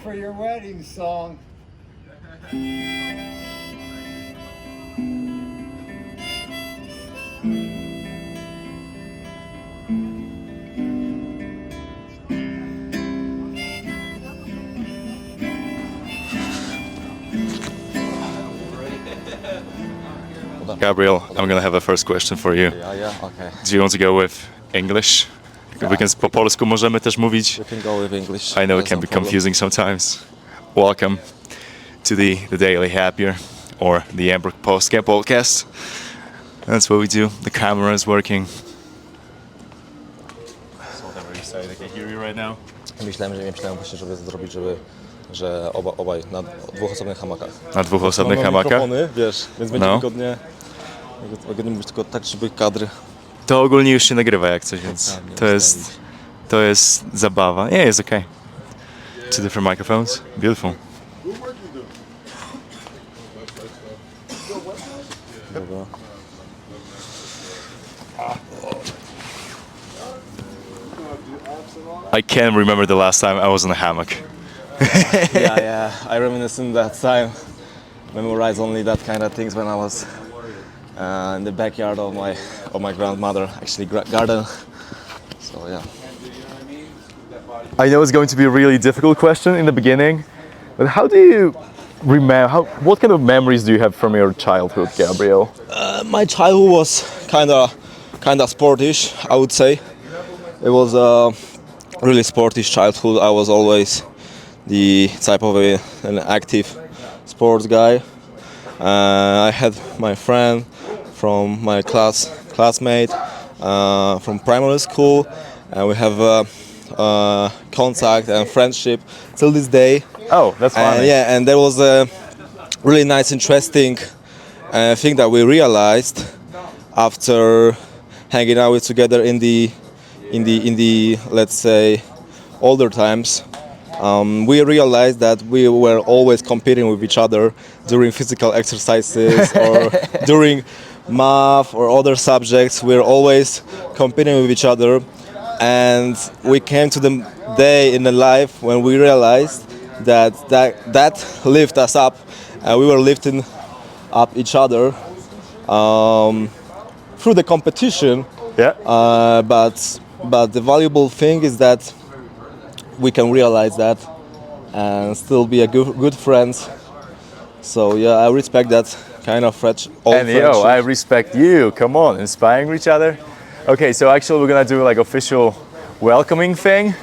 for your wedding song. Gabriel, I'm gonna have a first question for you. Yeah, okay. Do you want to go with English? We can po polsku możemy też mówić. We can go with English. I know it That's can no be problem. confusing sometimes. Welcome to the Daily Happier or the Amber Postcamp podcast. That's what we do. The camera is working. So whatever you say, they can hear you right now. Myślałem właśnie, żeby zrobić, że obaj na dwóch osobnych hamakach. Na dwóch osobnych Mamy hamakach. mikrofony, wiesz, więc będzie No. wygodnie mówić tylko tak, żeby kadry. To ogólnie już się nagrywa jak coś, więc Dokładnie, to jest zabawa. Yeah, it's okay. Two different microphones. Beautiful. Dobra. I can't remember the last time I was in a hammock. yeah. I reminisce in that time. Memorize only that kind of things when I was in the backyard of my grandmother, actually garden. So yeah. I know it's going to be a really difficult question in the beginning, but how do you remember? What kind of memories do you have from your childhood, Gabriel? My childhood was kind of sportish, I would say. It was a really sportish childhood. I was always the type of an active sports guy. I had my friend from my classmate from primary school, and we have contact and friendship till this day. Oh, that's funny. Yeah, and there was a really nice, interesting thing that we realized after hanging out together in the let's say older times. We realized that we were always competing with each other during physical exercises or during math or other subjects. We're always competing with each other, and we came to the day in the life when we realized that lift us up, and we were lifting up each other through the competition. Yeah. But the valuable thing is that we can realize that and still be a good friends. So yeah, I respect that kind of And yo, I respect you. Come on, inspiring each other. Okay, so actually we're gonna do like official welcoming thing.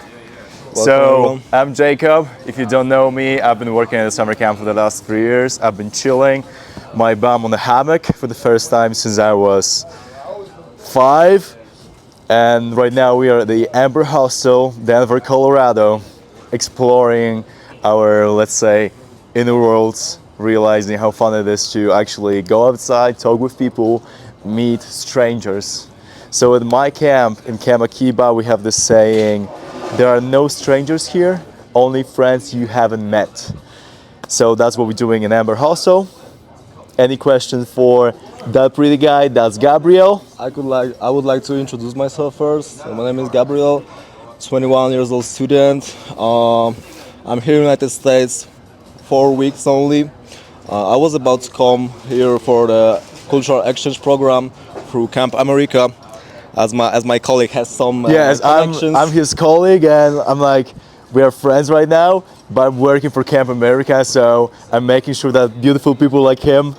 So everyone. I'm Jacob. If you don't know me, I've been working at a summer camp for the last 3 years. I've been chilling my bum on the hammock for the first time since I was 5. And right now we are at the Amber Hostel, Denver, Colorado, exploring our, let's say, inner worlds, realizing how fun it is to actually go outside, talk with people, meet strangers. So at my camp in Camp Akiba, we have this saying, there are no strangers here, only friends you haven't met. So that's what we're doing in Amber Hostel. Any questions for that pretty guy? That's Gabriel. I would like to introduce myself first. My name is Gabriel, 21 years old student. I'm here in the United States 4 weeks only. I was about to come here for the cultural exchange program through Camp America, as my colleague has some Yes, connections. I'm his colleague, and I'm like, we are friends right now, but I'm working for Camp America, so I'm making sure that beautiful people like him,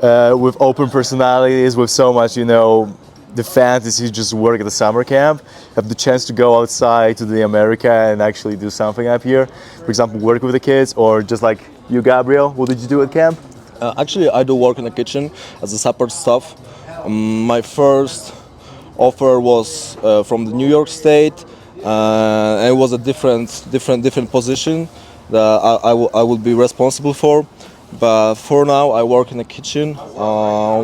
with open personalities, with so much, the fantasy, just work at the summer camp, have the chance to go outside to the America and actually do something up here. For example, work with the kids, or just like you, Gabriel, what did you do at camp? Actually, I do work in the kitchen as a support staff. My first offer was from the New York State, and it was a different position that I would be responsible for. But for now, I work in the kitchen.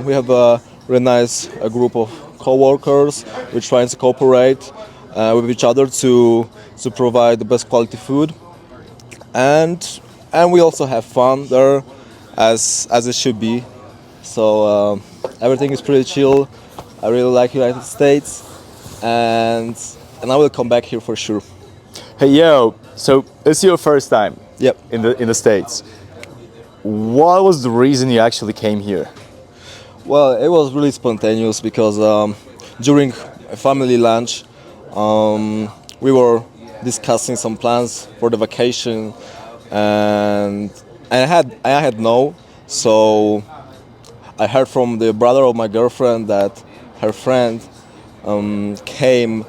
We have a really nice group of co-workers. We're trying to cooperate with each other to provide the best quality food, and we also have fun there, as it should be. So everything is pretty chill. I really like United States, and I will come back here for sure. Hey, yo, so it's your first time Yep. in the States. What was the reason you actually came here? Well, it was really spontaneous because during a family lunch, we were discussing some plans for the vacation, and I had no. So I heard from the brother of my girlfriend that her friend came.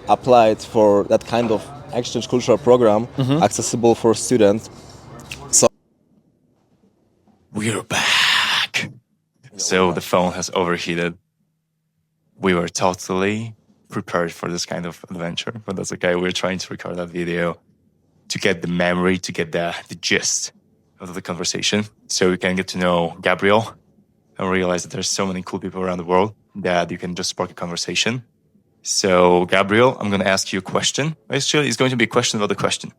Applied for that kind of exchange cultural program accessible for students. So We're back. So the phone has overheated. We were totally prepared for this kind of adventure, but that's okay. We're trying to record that video to get the memory, to get the gist of the conversation, so we can get to know Gabriel and realize that there's so many cool people around the world that you can just spark a conversation. So, Gabriel, I'm going to ask you a question. Actually, it's going to be a question about the question.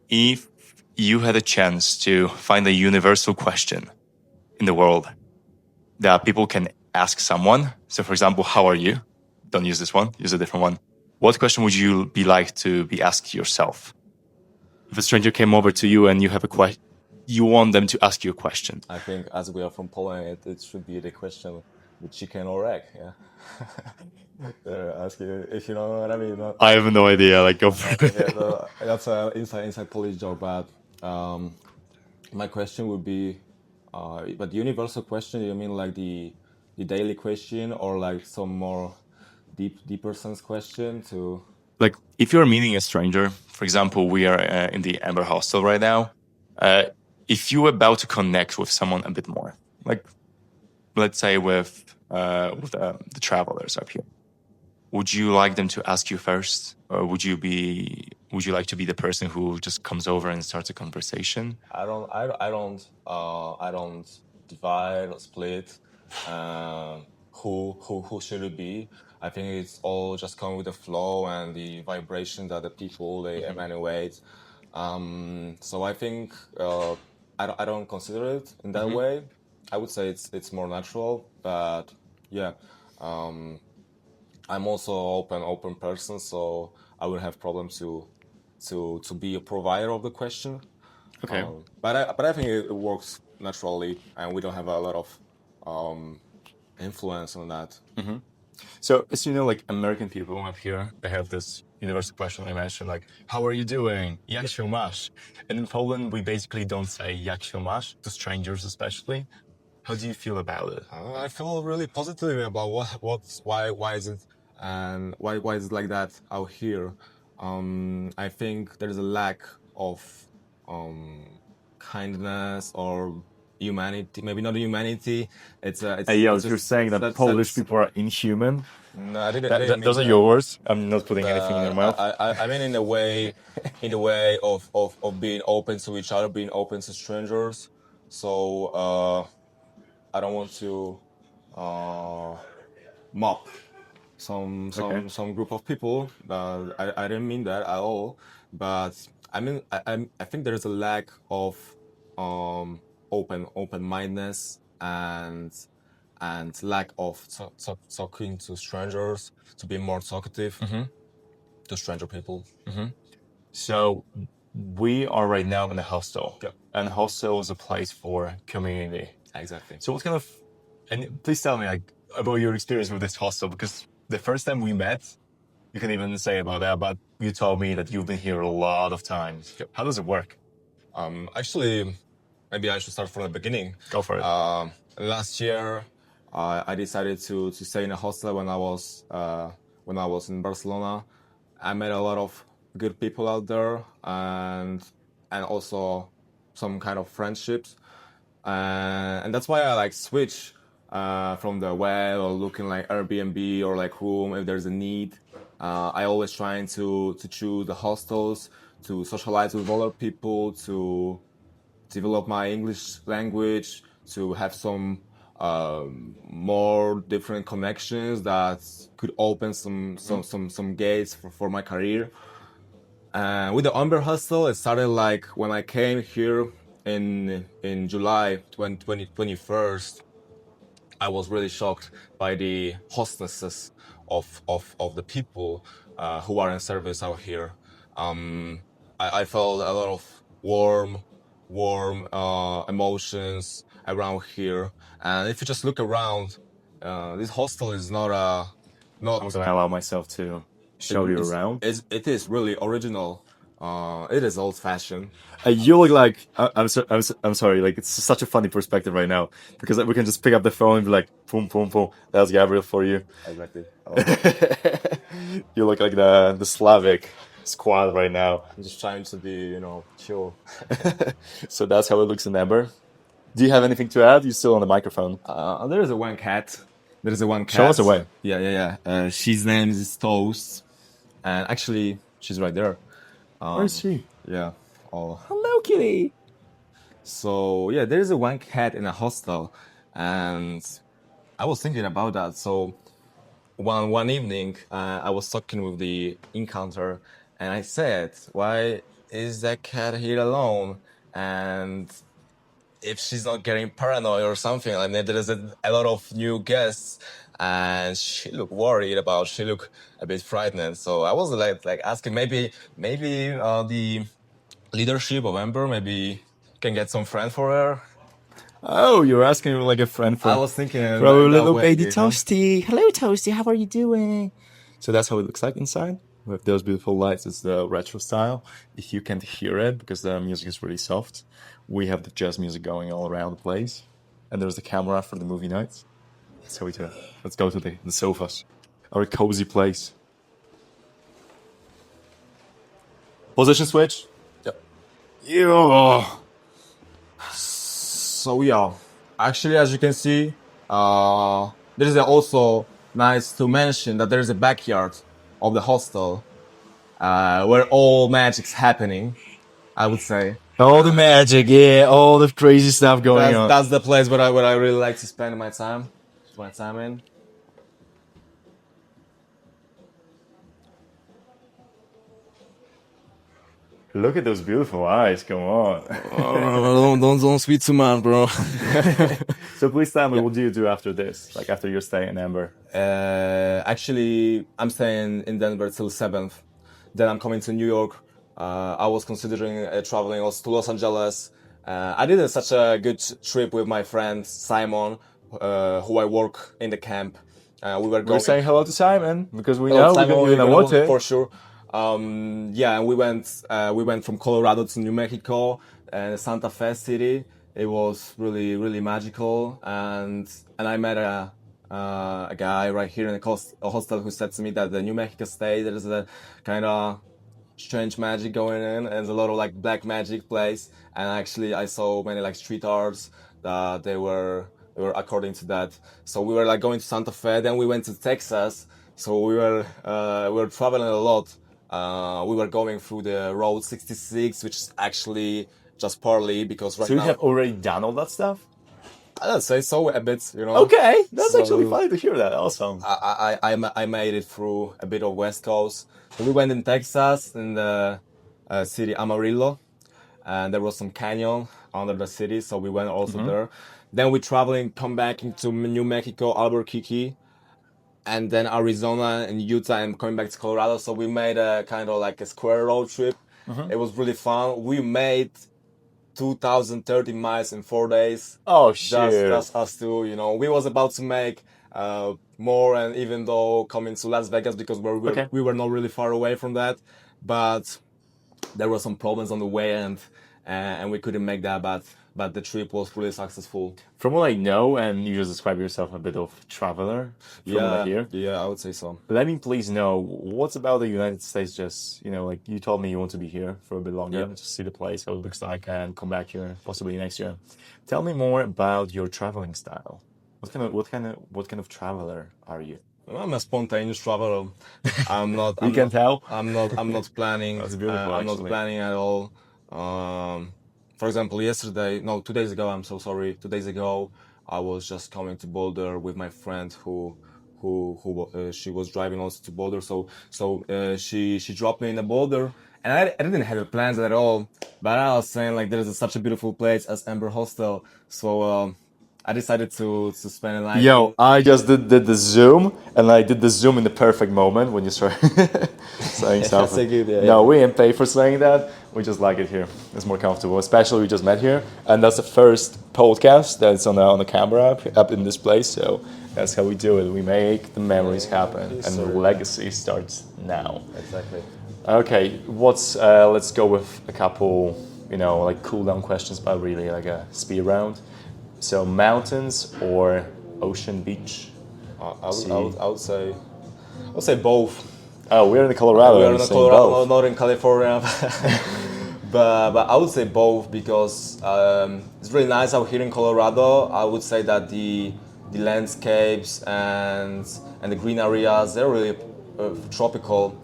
If you had a chance to find a universal question in the world that people can ask someone, so for example, how are you? Don't use this one, use a different one. What question would you be like to be asked yourself? If a stranger came over to you and you have a question, you want them to ask you a question. I think as we are from Poland, it should be the question with chicken or egg. Yeah. They're asking if you know what I mean. I have no idea. Like, go for it. Yeah, that's an inside Polish joke. But my question would be, but universal question. You mean like the daily question, or like some more deeper sense question to? Like, if you're meeting a stranger, for example, we are in the Amber Hostel right now. If you're about to connect with someone a bit more, like, let's say with the travelers up here, would you like them to ask you first, or would you like to be the person who just comes over and starts a conversation? I don't divide or split who should it be. I think it's all just come with the flow and the vibration that the people they emanate. So I think I don't consider it in that way. I would say it's more natural, but yeah, I'm also open person, so I would have problems to be a provider of the question. Okay. But I think it works naturally, and we don't have a lot of influence on that. So, as you know, like American people up here, they have this universal question I mentioned, like, how are you doing? Jak się masz? And in Poland, we basically don't say jak się masz to strangers, especially. How do you feel about it? I feel really positive about why is it and why is it like that out here. I think there's a lack of kindness or humanity. Maybe not humanity. It's Yeah, it's you're just saying that Polish people are inhuman. No, I didn't mean Those are that. your words. I'm not putting anything in your mouth. I mean in the way of being open to each other, being open to strangers. So I don't want to mop some group of people. I didn't mean that at all. But I mean I think there's a lack of open mindedness and lack of talking to strangers, to be more talkative to stranger people. So we are right now in a hostel. Yeah. And hostel is a place for community. Exactly. So what kind of, and please tell me like about your experience with this hostel, because the first time we met, you can even say about that, but you told me that you've been here a lot of times. Yep. How does it work? Actually, maybe I should start from the beginning. Go for it. Last year, I decided to stay in a hostel when I was in Barcelona. I met a lot of good people out there and also some kind of friendships. And that's why I like switch from the web or looking like Airbnb or like room if there's a need. I always trying to choose the hostels to socialize with other people, to develop my English language, to have some more different connections that could open some gates for my career. With the Umber Hostel, it started like when I came here in July 2021. I was really shocked by the hostesses of the people who are in service out here. I felt a lot of warm, warm emotions around here. And if you just look around, this hostel is not a not. I'm gonna allow myself to show you around. It is really original. It is old fashioned. You look like I'm sorry. Like it's such a funny perspective right now because we can just pick up the phone and be like, boom, boom, boom. That's Gabriel for you. Exactly. You look like the Slavic squad right now. I'm just trying to be, chill. So that's how it looks in Amber. Do you have anything to add? You're still on the microphone. There is a one cat. There is a one cat. Show us away. Yeah. She's name is Toast, and actually she's right there. Where is she? Yeah. Oh. Hello, kitty. So yeah, there is a one cat in a hostel, and I was thinking about that. So one evening, I was talking with the encounter, and I said, "Why is that cat here alone?" And if she's not getting paranoid or something, like that, there is a lot of new guests, and she looked worried about. She looked a bit frightened. So I was like asking, maybe the leadership of Ember maybe can get some friend for her. Oh, you're asking me like a friend for I was thinking for our that little way, baby you know? Toasty. Hello, Toasty. How are you doing? So that's how it looks like inside. With those beautiful lights, it's the retro style. If you can't hear it because the music is really soft, we have the jazz music going all around the place, and there's the camera for the movie nights. That's how we do it. Let's go to the sofas, our cozy place. Position switch. Yep. Yeah. So yeah, actually, as you can see, there is also nice to mention that there is a backyard of the hostel where all magic's happening. I would say All the magic, yeah, all the crazy stuff going on. that's the place where I really like to spend my time in. Look at those beautiful eyes. Come on. Don't speak too much, bro. So please tell me, what do you do after this? Like after your stay in Amber? Actually, I'm staying in Denver till 7th. Then I'm coming to New York. I was considering traveling also to Los Angeles. I did such a good trip with my friend Simon, who I work in the camp. We were We're going. saying hello to Simon because we know Simon, we know what for sure. Yeah, and we went from Colorado to New Mexico and Santa Fe City. It was really magical, and I met a guy right here in a hostel who said to me that the New Mexico State there is a kind of strange magic going in, and there's a lot of like black magic place. And actually, I saw many like street arts that they were according to that. So we were like going to Santa Fe, then we went to Texas. So we were traveling a lot. We were going through the Road 66, which is actually just partly because right So you now have already done all that stuff? I'd say so a bit, you know. Okay, that's So- actually funny to hear that. Awesome. I made it through a bit of West Coast. So we went in Texas in the city Amarillo, and there was some canyon under the city, so we went also there. Then we traveling, come back into New Mexico, Albuquerque, and then Arizona and Utah, and coming back to Colorado. So we made a kind of like a square road trip. It was really fun. We made 2,030 miles in 4 days. Oh shit. Just us two, you know. We was about to make more, and even though coming to Las Vegas because Okay. we were not really far away from that, but there were some problems on the way, and we couldn't make that. But the trip was really successful. From what I know, and you just describe yourself a bit of traveler from what I hear. Yeah, I would say so. Let me please know what's about the United States. Just like you told me, you want to be here for a bit longer, Yeah. to see the place, how it looks like, and come back here possibly next year. Tell me more about your traveling style. What kind of traveler are you? I'm a spontaneous traveler. I'm not. You can tell. I'm not planning. That's beautiful, I'm not actually. planning at all. For example, 2 days ago. I'm so sorry. 2 days ago, I was just coming to Boulder with my friend who she was driving also to Boulder. So she dropped me in the Boulder, and I didn't have plans at all. But I was saying like there is such a beautiful place as Amber Hostel. So I decided to spend a night. Yo, I just did the zoom, and I did the zoom in the perfect moment when you start saying stuff. so good, yeah, No, yeah. we didn't pay for saying that. We just like it here. It's more comfortable. Especially we just met here, and that's the first podcast that's on the camera up in this place. So that's how we do it. We make the memories happen, and the legacy starts now. Exactly. Okay, let's go with a couple, like cool down questions, but really like a speed round. So mountains or ocean, beach? I would say both. Oh, we're in Colorado. We're and in saying Colorado, both. not in California. But I would say both because it's really nice out here in Colorado. I would say that the landscapes and the green areas, they're really tropical,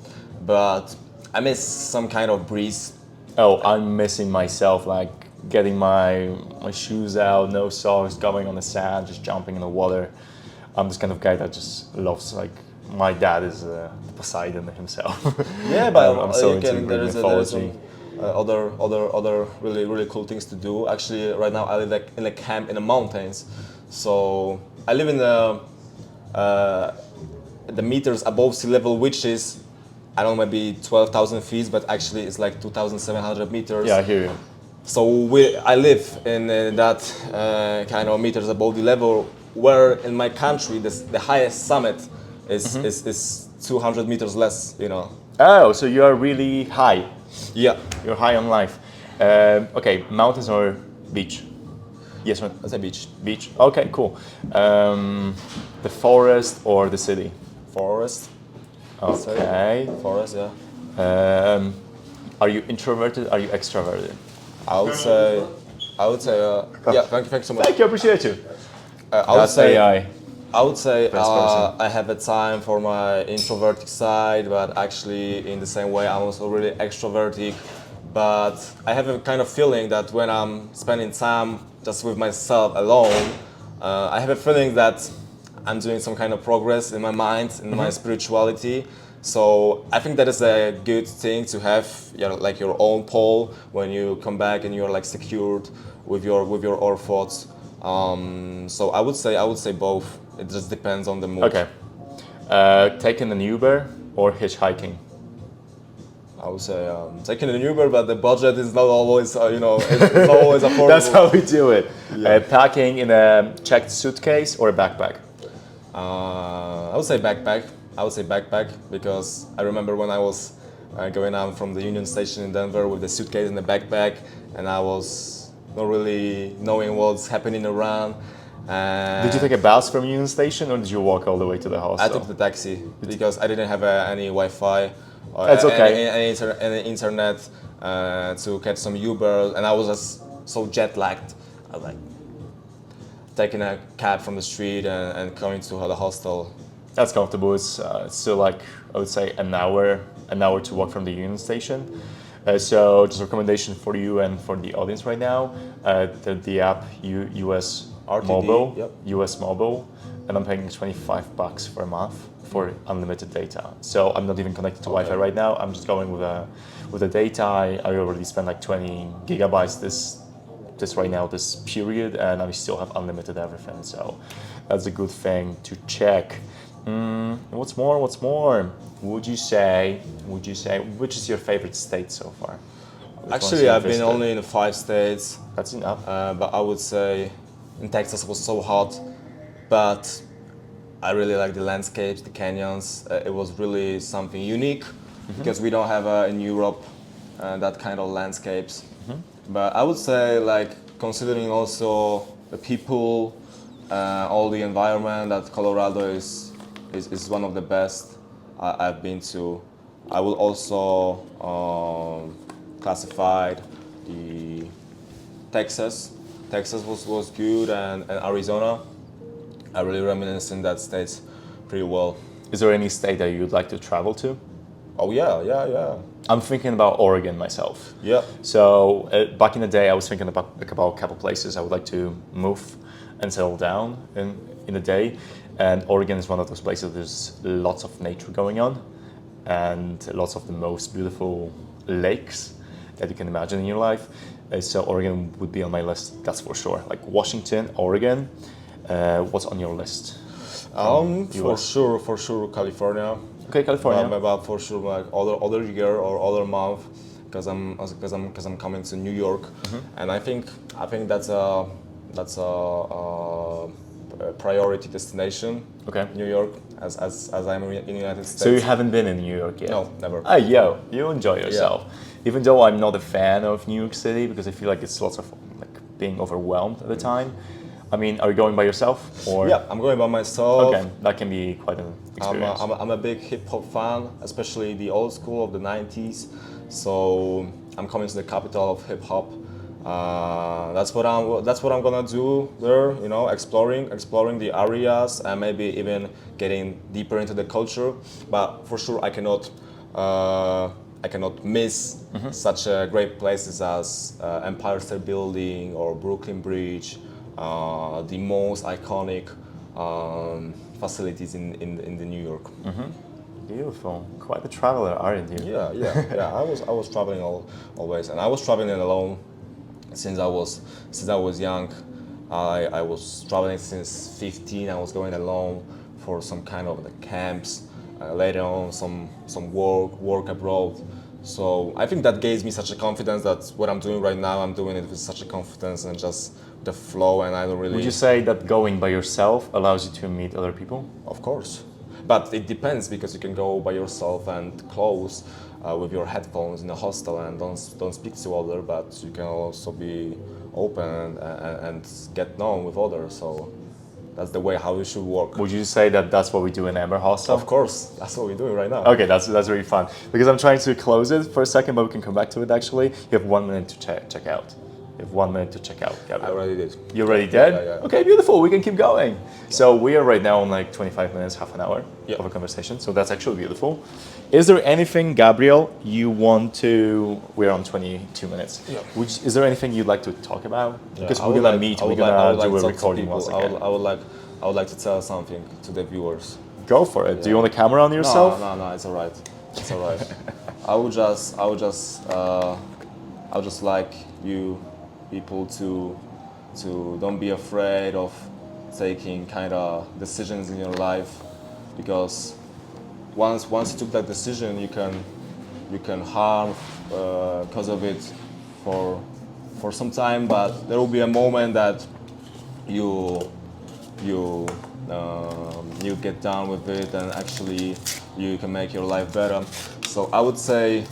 but I miss some kind of breeze. Oh, I'm missing myself, like getting my shoes out, no socks, going on the sand, just jumping in the water. I'm this kind of guy that just loves, like, my dad is Poseidon himself. Yeah, but I'm so you into can, Greek there is mythology. some other really cool things to do. Actually, right now I live like in a camp in the mountains, so I live in the meters above sea level, which is I don't know, maybe 12,000 feet, but actually it's like 2,700 meters. Yeah, I hear you. So I live in that kind of meters above the level, where in my country the highest summit is 200 meters less. Oh, so you are really high. Yeah, You're high on life. Okay, mountains or beach? Yes, man. that's a beach. Beach. Okay, cool. The forest or the city? Forest. Okay. Forest, yeah. Are you introverted? Are you extroverted? I would say, yeah. Thank you so much. Thank you. Appreciate you. I would That's say, AI. I would say Best person. I have a time for my introverted side, but actually in the same way I'm also really extroverted. But I have a kind of feeling that when I'm spending time just with myself alone, I have a feeling that I'm doing some kind of progress in my mind, in my spirituality. So I think that is a good thing to have, like your own pole when you come back and you're like secured with your own thoughts. So I would say both. It just depends on the mood. Okay. Taking an Uber or hitchhiking? I would say taking an Uber, but the budget is not always, it's not always affordable. That's how we do it. Packing in a checked suitcase or a backpack? I would say backpack. I would say backpack because I remember when I was going out from the Union Station in Denver with the suitcase and the backpack, and I was not really knowing what's happening around. Did you take a bus from Union Station or did you walk all the way to the hostel? I took the taxi because I didn't have any Wi-Fi or That's okay. any internet to catch some Uber, and I was just so jet lagged. I was like taking a cab from the street and coming to the hostel. That's comfortable. It's still like, I would say, an hour to walk from the Union Station. So just a recommendation for you and for the audience right now, the app US RTD, Mobile, yep. US Mobile, and I'm paying $25 for a month for unlimited data. So I'm not even connected to Wi-Fi right now. I'm just going with the data. I already spent like 20 gigabytes this right now, this period, and I still have unlimited everything. So that's a good thing to check. What's more? Would you say, which is your favorite state so far? Actually, I've been only in 5 states. That's enough. But I would say in Texas was so hot, but I really like the landscapes, the canyons. It was really something unique because we don't have in Europe that kind of landscapes. But I would say, like, considering also the people, all the environment, that Colorado is one of the best I've been to. I will also classify the Texas. Texas was good, and Arizona. I really reminisce in that state pretty well. Is there any state that you'd like to travel to? Oh yeah. I'm thinking about Oregon myself. Yeah. So back in the day, I was thinking about a couple places I would like to move and settle down in a day. And Oregon is one of those places. There's lots of nature going on, and lots of the most beautiful lakes that you can imagine in your life. So Oregon would be on my list, that's for sure. Like Washington, Oregon. What's on your list? For sure, California. Okay, California. But for sure, like other year or other month, because I'm coming to New York, and I think that's a priority destination. Okay. New York, as I'm in the United States. So you haven't been in New York yet? No, never. Ah, yo, you enjoy yourself. Even though I'm not a fan of New York City because I feel like it's lots of like being overwhelmed at the time. I mean, are you going by yourself or? Yeah, I'm going by myself. Okay, that can be quite an experience. I'm a big hip hop fan, especially the old school of the '90s. So I'm coming to the capital of hip hop. That's what I'm gonna do there. You know, exploring the areas and maybe even getting deeper into the culture. But for sure, I cannot miss such great places as Empire State Building or Brooklyn Bridge, the most iconic facilities in the New York. Beautiful. Quite a traveler, aren't you? Yeah. I was traveling always, and I was traveling alone since I was young. I was traveling since 15. I was going alone for some kind of the camps. Later on, some work abroad. So I think that gave me such a confidence that what I'm doing right now, I'm doing it with such a confidence and just the flow, and I don't really. Would you say that going by yourself allows you to meet other people? Of course, but it depends because you can go by yourself and close with your headphones in a hostel and don't speak to others, but you can also be open and get known with others. So that's the way how it should work. Would you say that that's what we do in Amber Hostel? Of course, that's what we're doing right now. Okay, that's really fun. Because I'm trying to close it for a second, but we can come back to it actually. You have 1 minute to check out. You have 1 minute to check out, Gabriel. I already did. You already did? Yeah. Okay, beautiful. We can keep going. So we are right now on like 25 minutes, half an hour of a conversation. So that's actually beautiful. Is there anything, Gabriel, you want to? We're on 22 minutes. Yeah. Is there anything you'd like to talk about? Because I we're would gonna like- meet. I We're would gonna like do a to talk to recording people. once again. I would like to tell something to the viewers. Go for it. Do you want the camera on yourself? No, it's alright. It's alright. I would just like you people to don't be afraid of taking kind of decisions in your life, because once you took that decision, you can harm because of it for some time, but there will be a moment that you get down with it and actually you can make your life better. So I would say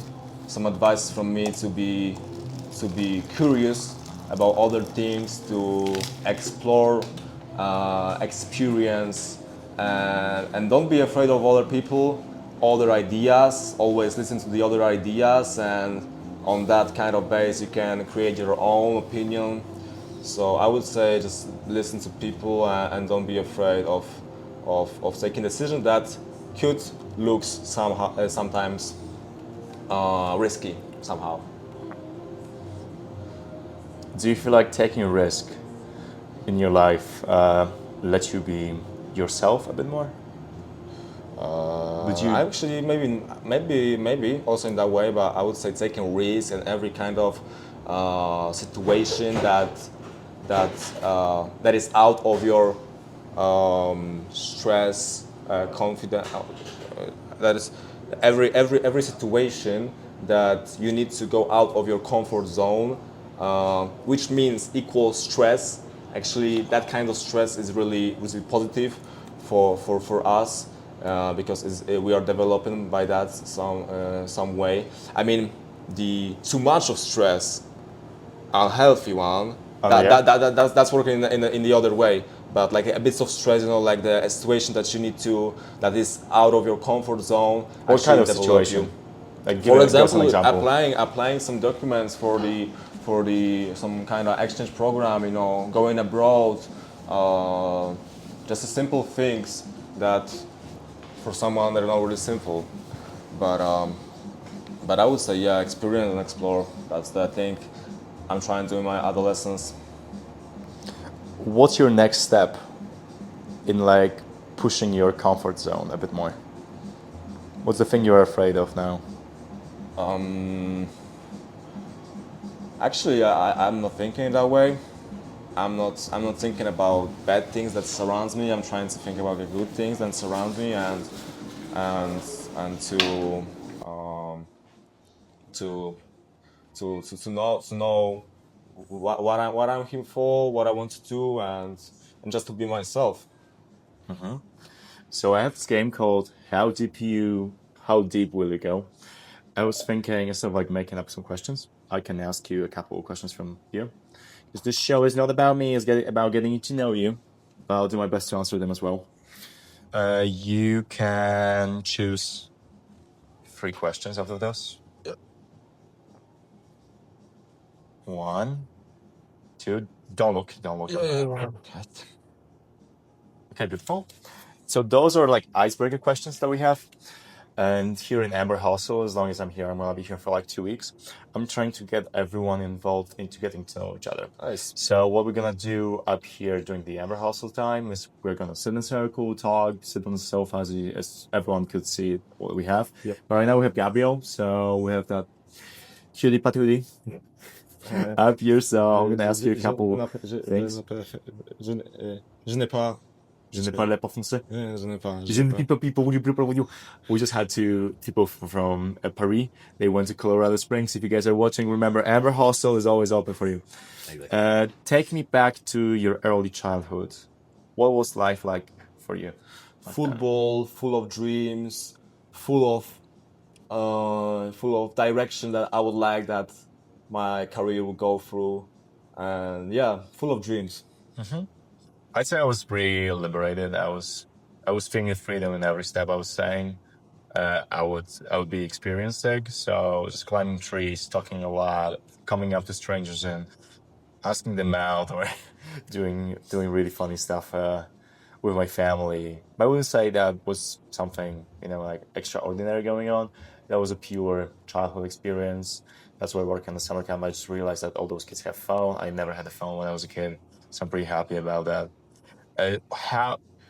some advice from me to be curious about other things, to explore, experience, and don't be afraid of other people, other ideas. Always listen to the other ideas, and on that kind of base you can create your own opinion. So I would say just listen to people and don't be afraid of taking decisions that could look sometimes risky somehow. Do you feel like taking a risk in your life lets you be yourself a bit more? Would you? Actually, maybe also in that way, but I would say taking risks in every kind of situation that is out of your stress, confidence. That is every situation that you need to go out of your comfort zone, which means equals stress. Actually, that kind of stress is really positive for us, because we are developing by that some way. I mean, the too much of stress, unhealthy one. That's working in the other way. But like a bit of stress, like the situation that you need to, that is out of your comfort zone. What kind of develop situation? you. Like, For give us an example, example. applying some documents for some kind of exchange program, going abroad, just simple things that for someone they're not really simple, but I would say experience and explore. That's the thing I'm trying to do in my adolescence. What's your next step in like pushing your comfort zone a bit more? What's the thing you're afraid of now? Actually, I'm not thinking that way. I'm not thinking about bad things that surrounds me. I'm trying to think about the good things that surround me, and and um, to to know what I'm here for, what I want to do, and just to be myself. So I have this game called How Deep Will You Go? I was thinking instead of like making up some questions, I can ask you a couple of questions from you. Because this show is not about me, about getting to know you. But I'll do my best to answer them as well. You can choose 3 questions out of those. Yeah. One, two. Don't look. Don't look. Okay, beautiful. So those are like icebreaker questions that we have. And here in Amber Hostel, as long as I'm here, I'm gonna be here for like 2 weeks. I'm trying to get everyone involved into getting to know each other. Nice. So what we're gonna do up here during the Amber Hostel time is we're gonna sit in a circle, talk, sit on the sofa as everyone could see what we have. Yep. But right now we have Gabriel, so we have that cutie patootie up here. So I'm gonna ask you a couple things. Je n'ai pas. Je n'ai pas la français. Je n'ai pas. We just had two people from Paris. They went to Colorado Springs. If you guys are watching, remember Amber Hostel is always open for you. Take me back to your early childhood. What was life like for you? Football, full of dreams, full of direction that I would like that my career would go through, and yeah, full of dreams. I'd say I was pretty liberated. I was feeling freedom in every step I was saying. I would be experiencing. So just climbing trees, talking a lot, coming up to strangers and asking them out, or doing really funny stuff with my family. But I wouldn't say that was something like extraordinary going on. That was a pure childhood experience. That's why I work in the summer camp. I just realized that all those kids have phone. I never had a phone when I was a kid, so I'm pretty happy about that.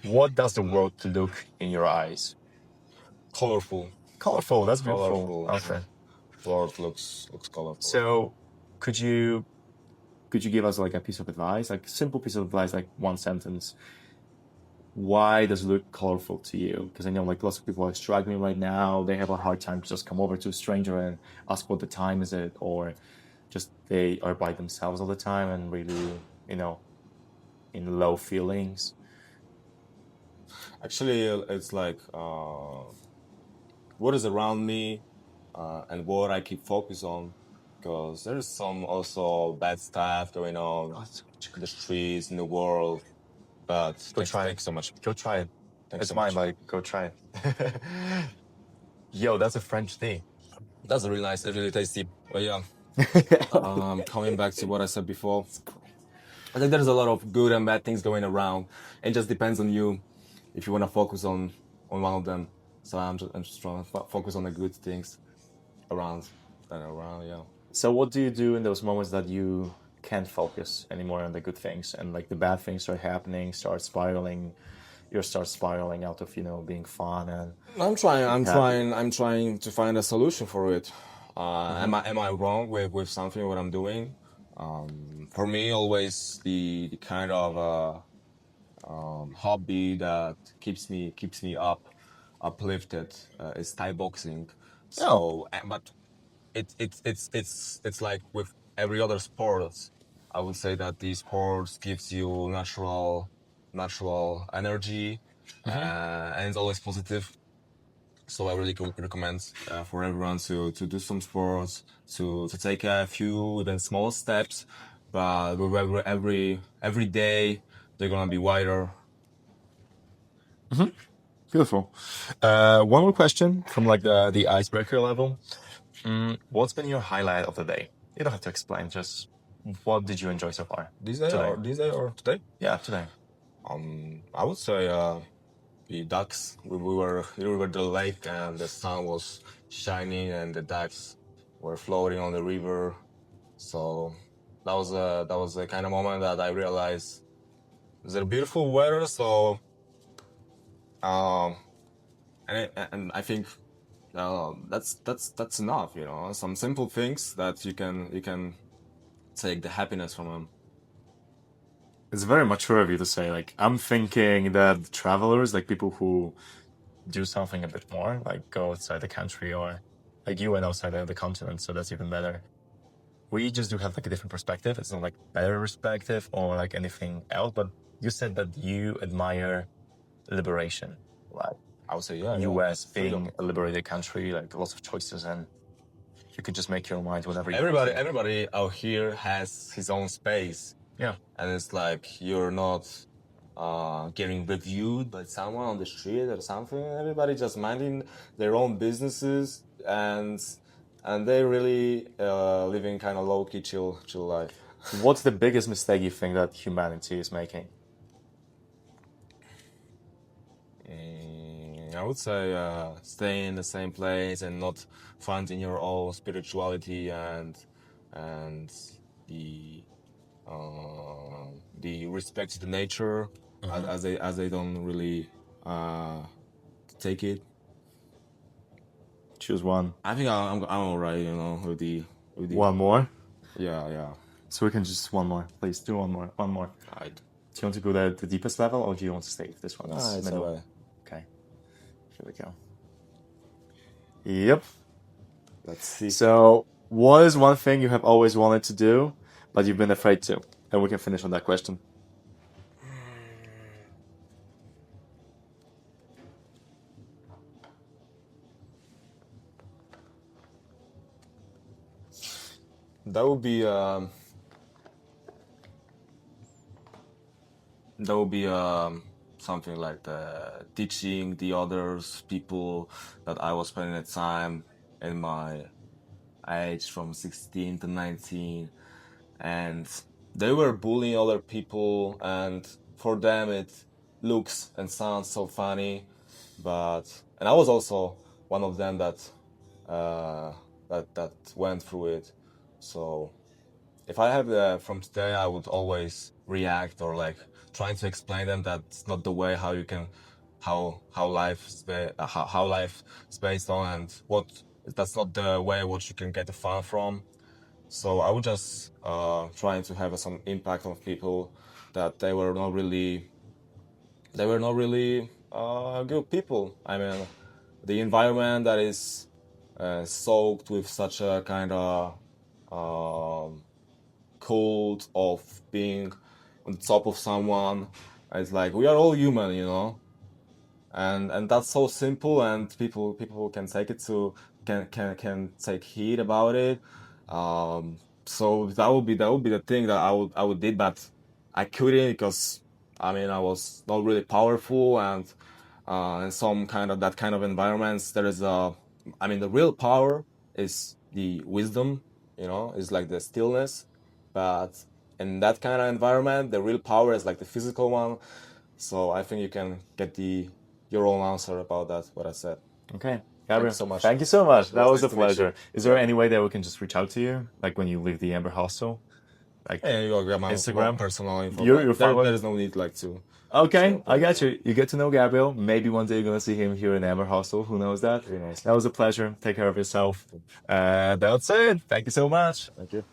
What does the world look in your eyes? Colorful. Colorful. That's beautiful. Colorful. Okay. World looks colorful. So, could you give us like a piece of advice, like a simple piece of advice, like one sentence? Why does it look colorful to you? Because I know like lots of people are struggling right now. They have a hard time to just come over to a stranger and ask what the time is it, or just they are by themselves all the time and really, in low feelings. Actually, it's like what is around me and what I keep focus on, because there's some also bad stuff going on in the streets in the world. But thanks so much. Go try it. Thanks It's so mine, much. like go try it. Yo, that's a French thing. That's really nice. It's really tasty. But yeah, coming back to what I said before, I think there's a lot of good and bad things going around. It just depends on you if you want to focus on one of them. So I'm just trying to focus on the good things around yeah. So what do you do in those moments that you can't focus anymore on the good things and like the bad things start happening, start spiraling, you start spiraling out of being fun and I'm trying to find a solution for it. Am I wrong with something what I'm doing? For me, always the kind of hobby that keeps me uplifted is Thai boxing. So, but it's like with every other sport. I would say that these sports gives you natural energy, and it's always positive. So I really recommend for everyone to do some sports, to take a few even small steps, but with every day they're gonna be wider. beautiful. One more question from like the icebreaker level. What's been your highlight of the day? You don't have to explain, just what did you enjoy so far? This day or today? Yeah, today. I would say the ducks. We were at the lake and the sun was shining and the ducks were floating on the river. So that was a kind of moment that I realized it's a beautiful weather. So and I think that's enough. Some simple things that you can take the happiness from them. It's very mature of you to say. Like, I'm thinking that travelers, like people who do something a bit more, like go outside the country, or like you went outside of the continent, so that's even better. We just do have like a different perspective. It's not like better perspective or like anything else, but you said that you admire liberation, like I would say, yeah, US freedom. being a liberated country, like lots of choices, and you could just make your mind whatever you Everybody out here has his own space, Yeah. and it's like you're not getting reviewed by someone on the street or something. Everybody just minding their own businesses, and they really living kind of low key, chill life. What's the biggest mistake you think that humanity is making? I would say stay in the same place and not finding your own spirituality and the the respect to the nature as they don't really take it. Choose one. I think I'm alright, you know, with the One more? yeah. So we can just one more. Please do one more. One more. Alright. Do you want to go the deepest level, or do you want to stay with this one? It's middle. alright. Okay. Here we go. Yep. Let's see. So, what is one thing you have always wanted to do, but you've been afraid to? And we can finish on that question. That would be something like teaching the others people that I was spending the time in my age from 16 to 19, and they were bullying other people, and for them it looks and sounds so funny, and I was also one of them that that went through it. So if I have from today, I would always react or like trying to explain them that's not the way how you can how life how life is based on, and what that's not the way what you can get the fun from. So I would just trying to have some impact on people that they were not really good people. I mean, the environment that is soaked with such a kind of cult of being on the top of someone. It's like we are all human, you know, and that's so simple, and people can take it to can take heed about it. So that would be the thing that I would did, but I couldn't because I mean I was not really powerful, and in some kind of that kind of environments there is I mean the real power is the wisdom, you know, is like the stillness, but in that kind of environment the real power is like the physical one. So I think you can get your own answer about that, what I said. Okay. Gabriel, so much. Thank you so much. That was a nice to meet you. pleasure. Is there any way that we can just reach out to you, like when you leave the Amber Hostel? Like, Hey, you got my Instagram? personal info. You're fine with- there is no need like to. Okay, I got you. You get to know Gabriel. Maybe one day you're gonna see him here in Amber Hostel. Who knows that? Very nice. That was a pleasure. Take care of yourself. That's it. Thank you so much. Thank you.